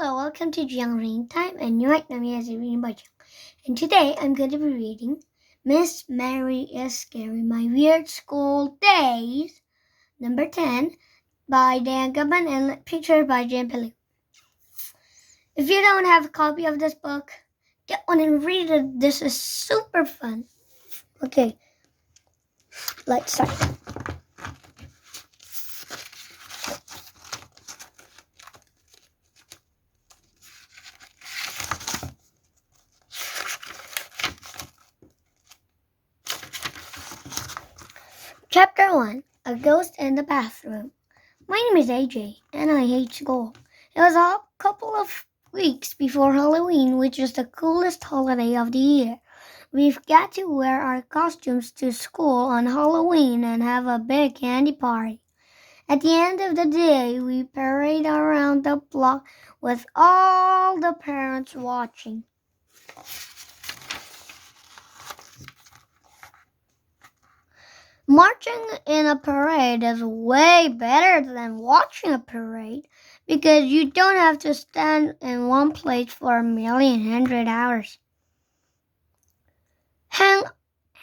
Hello, welcome to Jiang Reading Time, and right now is reading by Jiang. And today I'm going to be reading Miss Mary is Scary My Weird School Days, number 10, by Dan Gubman and pictured by Jan Pelu. If you don't have a copy of this book, get one and read it. This is super fun. Okay, let's start. Chapter 1, A Ghost in the Bathroom. My name is AJ, and I hate school. It was a couple of weeks before Halloween, which is the coolest holiday of the year. We've got to wear our costumes to school on Halloween and have a big candy party. At the end of the day, we parade around the block with all the parents watching. Marching in a parade is way better than watching a parade because you don't have to stand in one place for 1,100,000 hours. Hang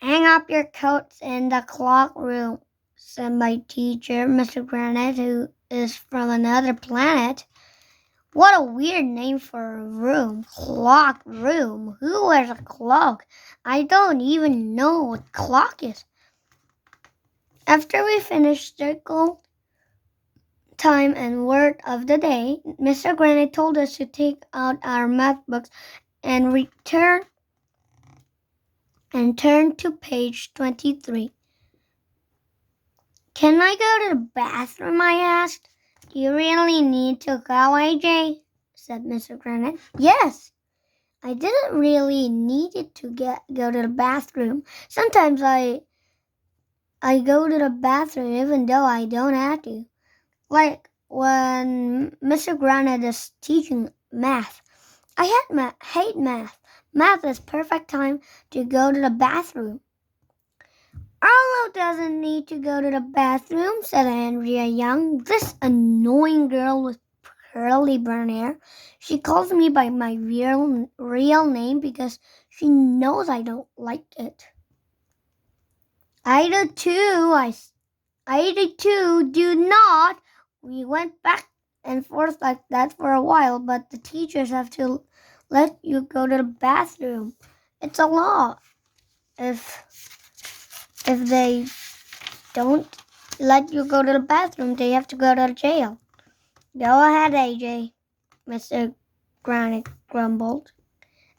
up your coats in the clock room, said my teacher, Mr. Granite, who is from another planet. What a weird name for a room. Clock room. Who wears a clock? I don't even know what clock is. After we finished circle time and word of the day, Mr. Granite told us to take out our math books and turn to page 23. Can I go to the bathroom? I asked. Do you really need to go, AJ? Said Mr. Granite. Yes. I didn't really need it to go to the bathroom. Sometimes I go to the bathroom even though I don't have to. Like when Mr. Granite is teaching math. I hate math. Math is perfect time to go to the bathroom. Arlo doesn't need to go to the bathroom, said Andrea Young, this annoying girl with curly brown hair. She calls me by my real name because she knows I don't like it. I do too, do not. We went back and forth like that for a while, but the teachers have to let you go to the bathroom. It's a law. If they don't let you go to the bathroom, they have to go to jail. Go ahead, AJ, Mr. Granite grumbled.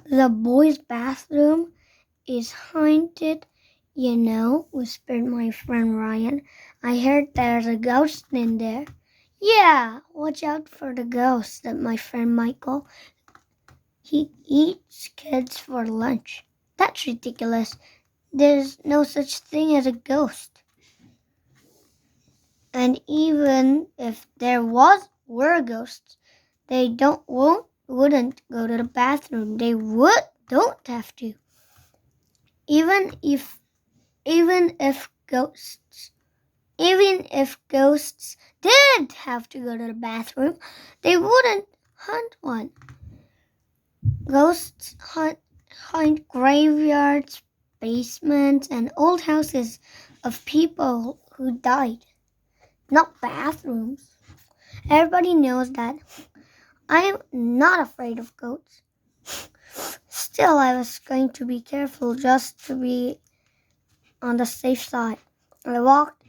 The boys' bathroom is haunted, you know, whispered my friend Ryan. I heard there's a ghost in there. Yeah, watch out for the ghost, said my friend Michael. He eats kids for lunch. That's ridiculous. There's no such thing as a ghost. And even if there were ghosts, they wouldn't go to the bathroom. They don't have to. Even if ghosts did have to go to the bathroom, they wouldn't hunt one. Ghosts haunt graveyards, basements, and old houses of people who died, not bathrooms. Everybody knows that. I am not afraid of ghosts. Still, I was going to be careful just to be on the safe side. I walked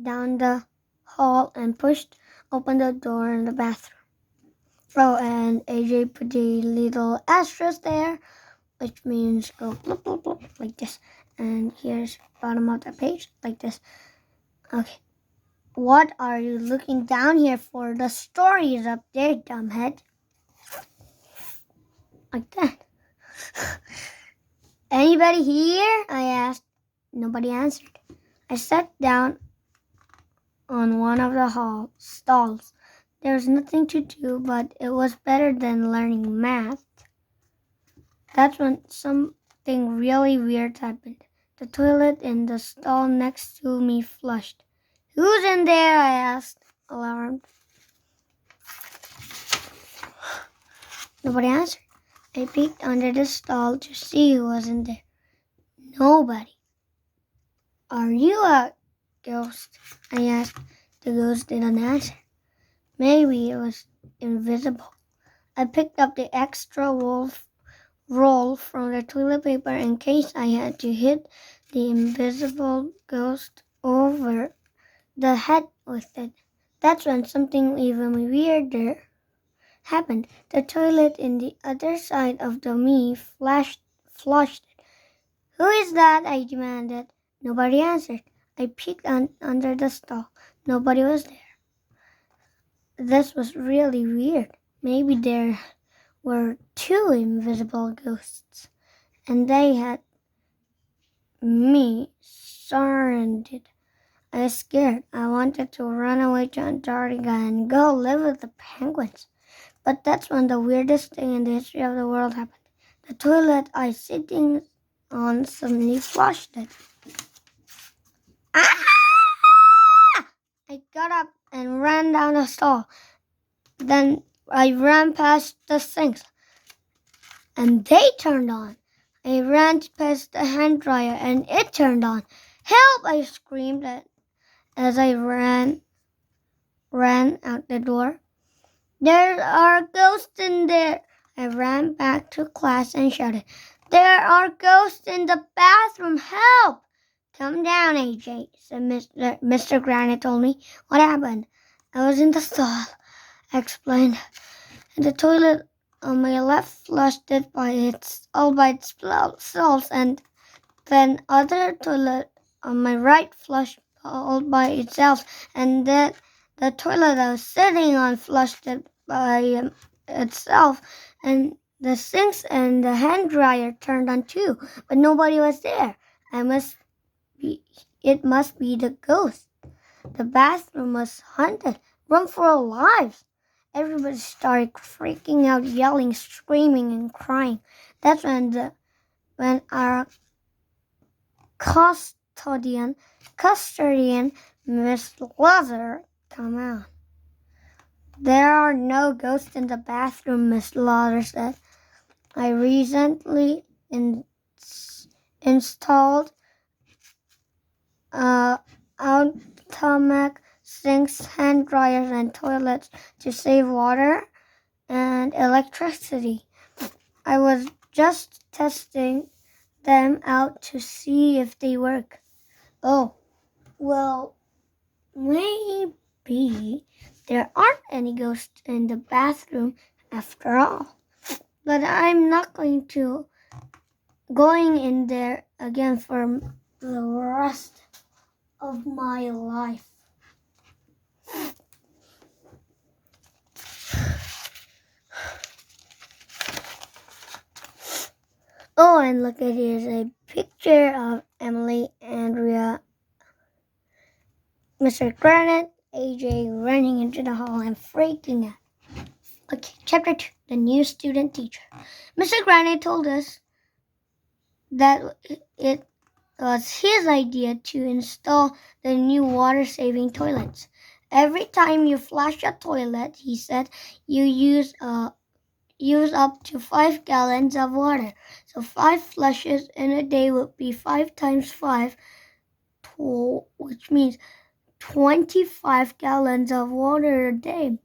down the hall and pushed open the door in the bathroom. Oh, and AJ put the little asterisk there, which means go bloop, bloop, bloop, like this. And here's bottom of the page, like this. Okay. What are you looking down here for? The story is up there, dumbhead. Like that. Anybody here? I asked. Nobody answered. I sat down on one of the hall stalls. There was nothing to do, but it was better than learning math. That's when something really weird happened. The toilet in the stall next to me flushed. Who's in there? I asked, alarmed. Nobody answered. I peeked under the stall to see who was in there. Nobody. Are you a ghost? I asked. The ghost didn't answer. Maybe it was invisible. I picked up the extra roll from the toilet paper in case I had to hit the invisible ghost over the head with it. That's when something even weirder happened. The toilet in the other side of the me flushed it. Who is that? I demanded. Nobody answered. I peeked under the stall. Nobody was there. This was really weird. Maybe there were two invisible ghosts, and they had me surrounded. I was scared. I wanted to run away to Antarctica and go live with the penguins. But that's when the weirdest thing in the history of the world happened. The toilet I was sitting on suddenly flushed it. Ah! I got up and ran down the stall. Then I ran past the sinks, and they turned on. I ran past the hand dryer, and it turned on. Help! I screamed as I ran out the door. There are ghosts in there. I ran back to class and shouted, There are ghosts in the bathroom. Help! Come down, AJ, said Mr. Granite told me. What happened? I was in the stall, I explained. And the toilet on my left flushed it all by itself, and then other toilet on my right flushed all by itself, and then the toilet I was sitting on flushed it by itself, and the sinks and the hand dryer turned on too, but nobody was there. It must be the ghost. The bathroom was haunted. Run for our lives. Everybody started freaking out, yelling, screaming, and crying. That's when our custodian, Miss Lazar, come out. There are no ghosts in the bathroom, Miss Lazar said. I recently installed automatic sinks, hand dryers, and toilets to save water and electricity. I was just testing them out to see if they work. Oh, well, maybe there aren't any ghosts in the bathroom after all. But I'm not going in there again for the rest of my life. Oh, and look at here's a picture of Emily, Andrea, Mr. Granite, AJ running into the hall and freaking out. Okay, chapter 2, the new student teacher. Mr. Granite told us that it was his idea to install the new water-saving toilets. Every time you flush a toilet, he said, you use up to 5 gallons of water. So 5 flushes in a day would be 5 times 5, which means 25 gallons of water a day.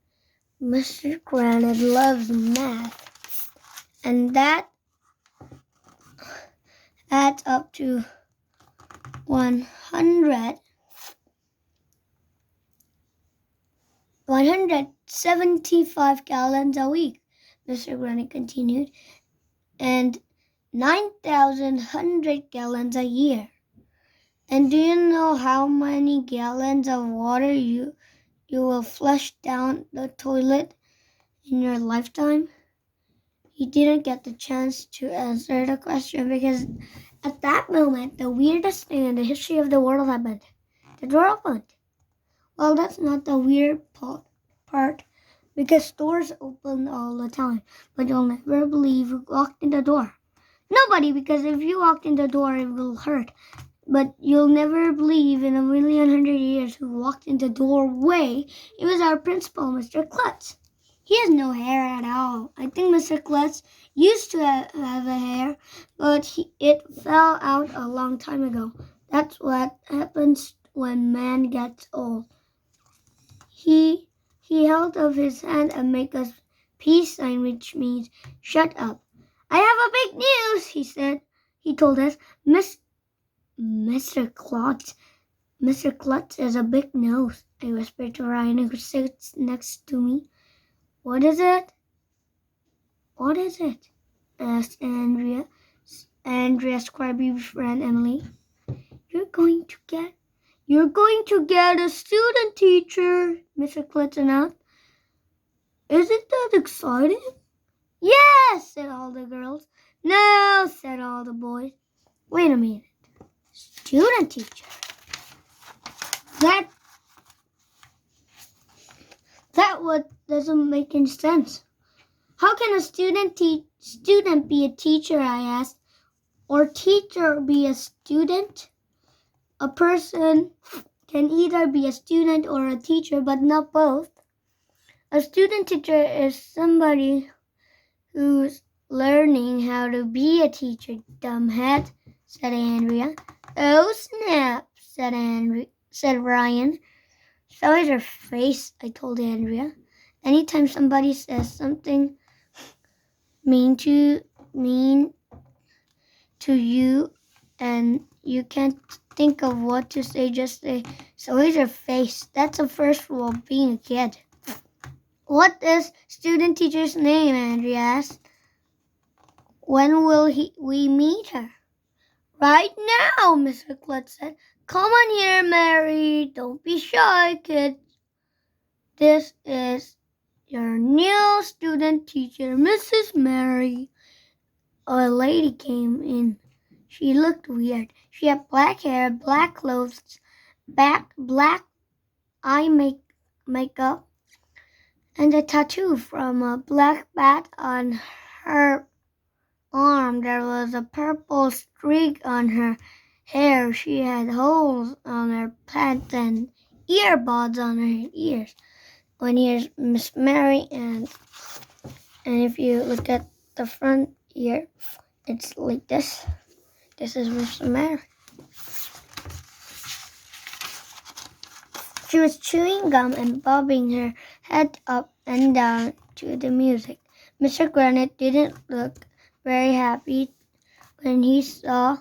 Mr. Granite loves math, and that adds up to 175 gallons a week, Mr. Granite continued, and 9,100 gallons a year. And do you know how many gallons of water you will flush down the toilet in your lifetime? He didn't get the chance to answer the question because at that moment, the weirdest thing in the history of the world happened. The door opened. Well, that's not the weird part because doors open all the time, but you'll never believe who walked in the door. Nobody, because if you walked in the door, it will hurt. But you'll never believe in 1,100,000 years who walked in the doorway. It was our principal, Mr. Klutz. He has no hair at all. I think Mr. Klutz used to have a hair, but it fell out a long time ago. That's what happens when man gets old. He held up his hand and made a peace sign, which means shut up. I have a big news, he said. He told us, Mr. Klutz. Mr. Klutz has a big nose, I whispered to Ryan, who sits next to me. What is it? What is it? Asked Andrea's scrubby friend Emily. You're going to get a student teacher, Mr. Klutz announced. Isn't that exciting? Yes, said all the girls. No, said all the boys. Wait a minute. Student teacher. That what doesn't make any sense. How can a student be a teacher, I asked, or teacher be a student? A person can either be a student or a teacher, but not both. A student teacher is somebody who's learning how to be a teacher, dumbhead, said Andrea. Oh, snap, said Ryan. So is her face, I told Andrea. Anytime somebody says something mean to you and you can't think of what to say, just say, so is her face. That's the first rule of being a kid. What is student teacher's name? Andrea asked. When will we meet her? Right now, Mr. Klutz said. Come on here, Mary. Don't be shy, kid. This is your new student teacher, Mrs. Mary. A lady came in. She looked weird. She had black hair, black clothes, black eye makeup, and a tattoo from a black bat on her arm. There was a purple streak on her hair. She had holes on her pants and earbuds on her ears. One ear's Miss Mary, and if you look at the front ear, it's like this. This is Miss Mary. She was chewing gum and bobbing her head up and down to the music. Mr. Granite didn't look very happy when he saw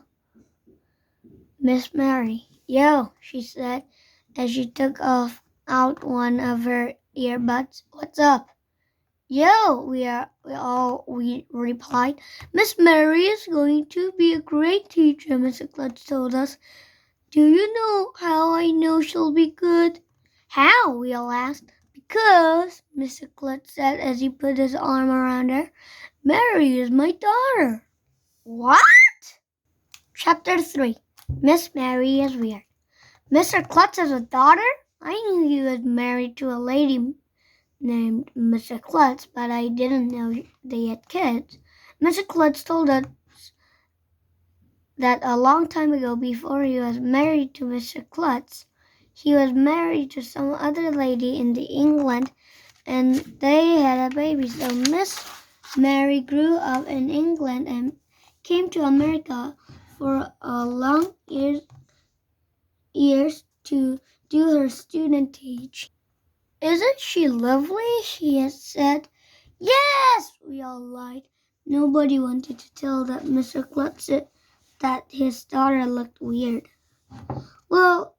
Miss Mary. Yo, she said as she took out one of her earbuds. What's up? Yo, we replied. Miss Mary is going to be a great teacher, Mr. Klutz told us. Do you know how I know she'll be good? How? We all asked. Because, Mr. Klutz said as he put his arm around her, Mary is my daughter. What? Chapter 3. Miss Mary is weird. Mr. Klutz has a daughter? I knew he was married to a lady named Mr. Klutz, but I didn't know they had kids. Mr. Klutz told us that a long time ago, before he was married to Mr. Klutz, he was married to some other lady in England, and they had a baby. So Miss Mary grew up in England and came to America for a long years to do her student teaching. Isn't she lovely? She had said. Yes, we all lied. Nobody wanted to tell that Mr. Klutz that his daughter looked weird. Well,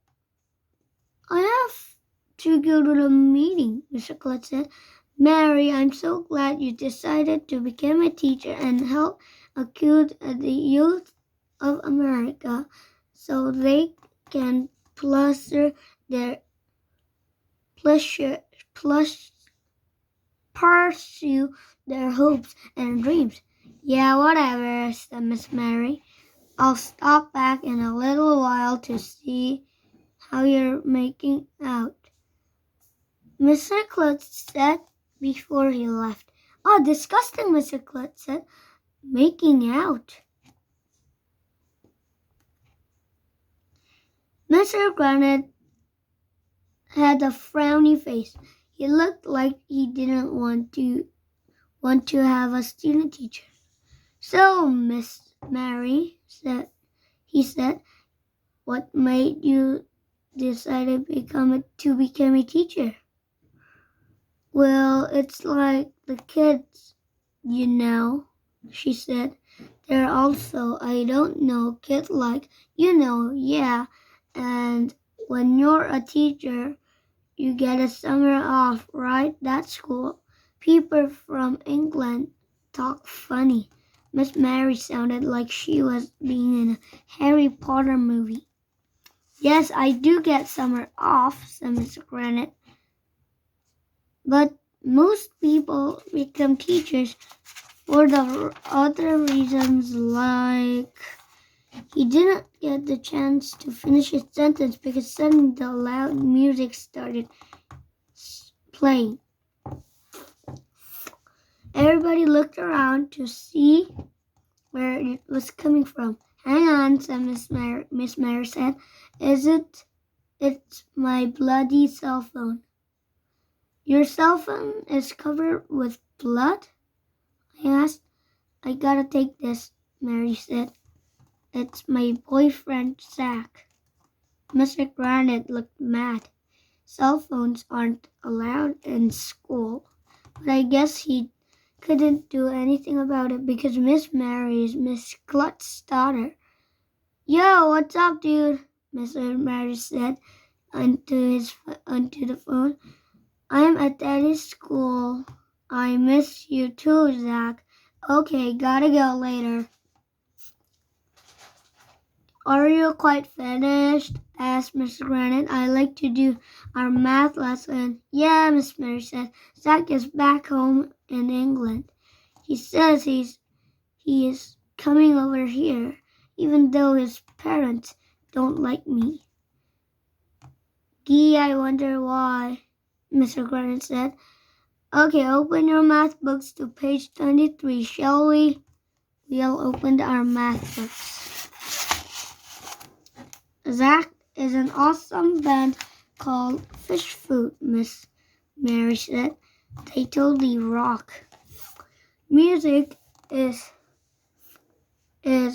I have to go to the meeting, Mr. Klutz said. Mary, I'm so glad you decided to become a teacher and help educate the youth of America so they can pursue their hopes and dreams. Yeah, whatever, said Miss Mary. I'll stop back in a little while to see how you're making out, Mr. Klutz said before he left. Oh, disgusting, Mr. Klutz said. Making out. Mr. Granite had a frowny face. He looked like he didn't want to have a student teacher. So, Miss Mary, he said, what made you decide to become a teacher? Well, it's like the kids, she said. They're also, I don't know, kid like, yeah. And when you're a teacher, you get a summer off, right? That's cool. People from England talk funny. Miss Mary sounded like she was being in a Harry Potter movie. Yes, I do get summer off, said Mr. Granite. But most people become teachers for the other reasons, like he didn't get the chance to finish his sentence because suddenly the loud music started playing. Everybody looked around to see where it was coming from. Hang on, said Miss Mary said. It's my bloody cell phone. Your cell phone is covered with blood? I asked. I gotta take this, Mary said. It's my boyfriend, Zach. Mr. Granite looked mad. Cell phones aren't allowed in school, but I guess he couldn't do anything about it because Miss Mary is Miss Gluck's daughter. Yo, what's up, dude? Miss Mary said onto the phone. I'm at Daddy's school. I miss you too, Zach. Okay, gotta go later. Are you quite finished? Asked Mr. Granite. I like to do our math lesson. Yeah, Miss Mary said. Zach is back home in England. He says he is coming over here, even though his parents don't like me. Gee, I wonder why, Mr. Granite said. Okay, open your math books to page 23, shall we? We all opened our math books. Zach is an awesome band called Fish Food, Miss Mary said. They totally rock. Music is my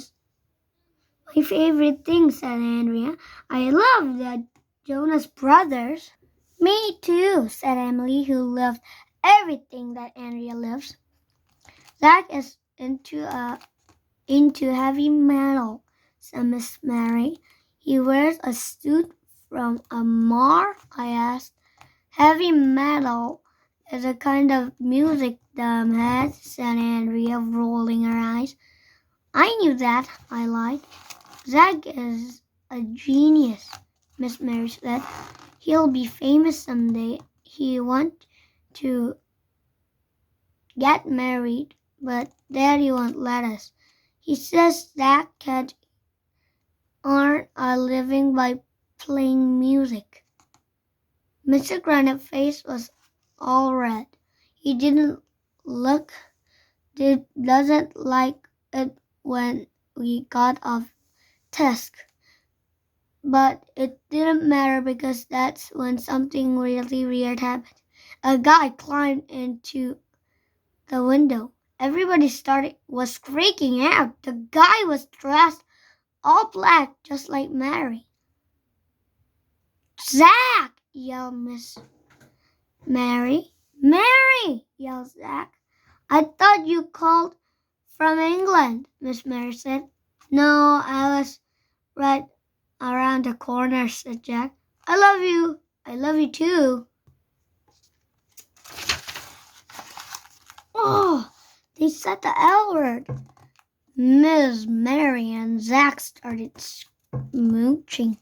favorite thing, said Andrea. I love the Jonas Brothers. Me too, said Emily, who loved everything that Andrea loves. Zach is into heavy metal, said Miss Mary. He wears a suit from a Mar? I asked. Heavy metal is a kind of music, dumbhead, said Andrea, rolling her eyes. I knew that, I lied. Zach is a genius, Miss Mary said. He'll be famous someday. He wants to get married, but Daddy won't let us. He says Zach can't earn a living by playing music. Mr. Granite's face was all red. He doesn't like it when we got off task. But it didn't matter because that's when something really weird happened. A guy climbed into the window. Everybody was freaking out. The guy was dressed all black, just like Mary. Zach! Yelled Miss Mary. Mary! Yelled Zach. I thought you called from England, Miss Mary said. No, I was right around the corner, said Jack. I love you. I love you too. Oh, they said the L word. Miss Mary and Zach started smooching.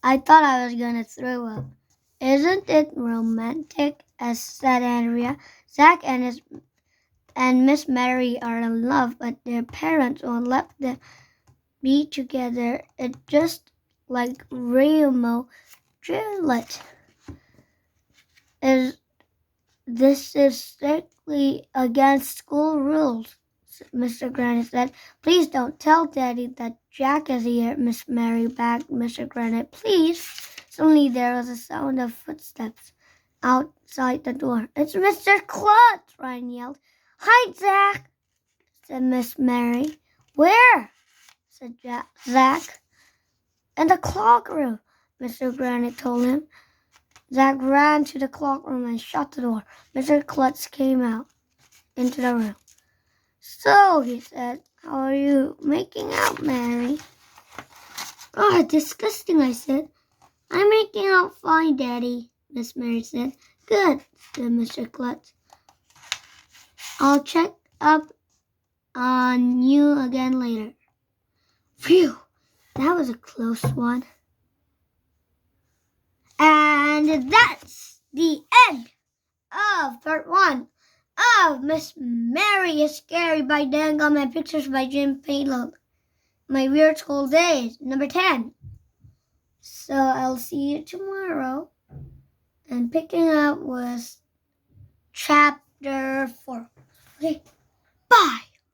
I thought I was going to throw up. Isn't it romantic? Said Andrea. Zach and Miss Mary are in love, but their parents won't let them be together. It's just like Romeo Juliet. This is strictly against school rules, Mr. Granite said. Please don't tell Daddy that Jack is here, Miss Mary begged Mr. Granite. Please. Suddenly there was a sound of footsteps. outside the door. It's Mr. Klutz, Ryan yelled. Hi, Zach, said Miss Mary. Where? Said Zach. In the cloakroom, Mr. Granite told him. Zach ran to the cloakroom and shut the door. Mr. Klutz came out into the room. So, he said, how are you making out, Mary? Oh, disgusting, I said. I'm making out fine, Daddy, Miss Mary said. Good, said Mr. Klutz. I'll check up on you again later. Phew, that was a close one. And that's the end of part 1 of Miss Mary is Scary by Dan Gum and pictures by Jim Payload. My Weird School Days, number 10. So I'll see you tomorrow. And picking up with chapter 4. Okay, bye.